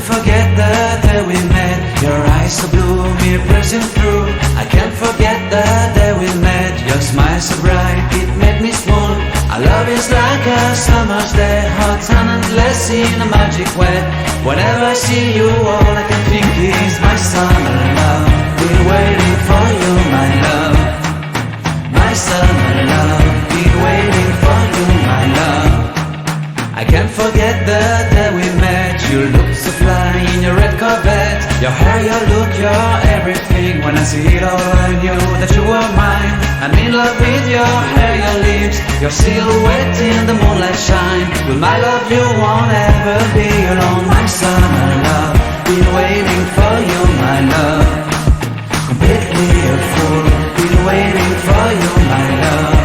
Forget the day we met. Your eyes so blue, me pressing through. I can't forget the day we met. Your smile so bright, it made me swoon. Our love is like a summer's day, hot and endless in a magic way. Whenever I see you, all I can think is my summer love. Been waiting for you, my love. My summer love. Been waiting for you, my love. I can't forget the day we met. You look so fly in your red Corvette. Your hair, your look, your everything. When I see it all, I knew that you were mine. I'm in love with your hair, your lips, your silhouette in the moonlight shine. With my love you won't ever be alone. My summer love, been waiting for you, my love. Completely a fool, been waiting for you, my love.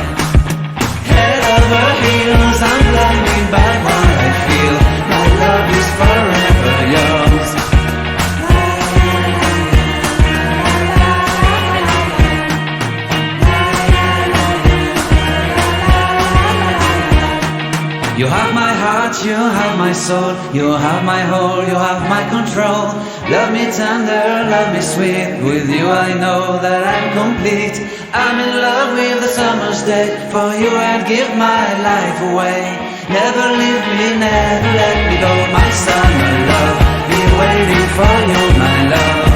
Head over heels, I'm blinded by what I feel. My love is forever yours. You have my heart, you have my soul. You have my whole, you have my control. Love me tender, love me sweet. With you I know that I'm complete. I'm in love with the summer's day. For you I'd give my life away. Never leave me, never let me go. My summer love, been waiting for you, my love.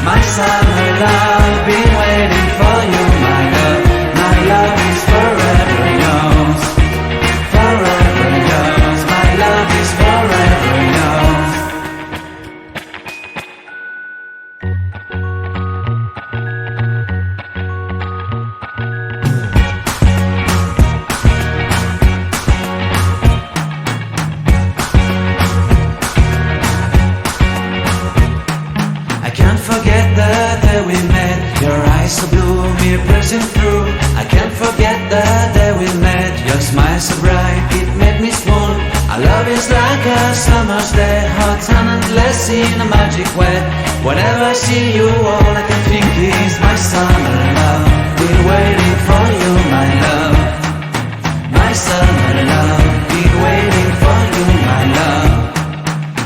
My summer love, been waiting for you, my love. My love is forever yours. Forever yours. My love is forever yours. Forget the day we met. Your eyes so blue, me pressing through. I can't forget the day we met. Your smile so bright, it made me swoon. Our love is like a summer's day, hot and endless in a magic way. Whenever I see you, all I can think is my summer love. Been waiting for you, my love. My summer love. Been waiting for you, my love.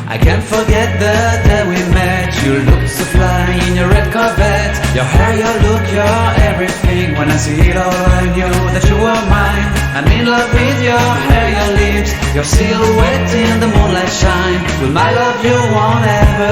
I can't forget the day we met. You look so fly in your red Corvette. Your hair, your look, your everything. When I see it all, I knew that you were mine. I'm in love with your hair, your lips, your silhouette in the moonlight shine. With my love you won't ever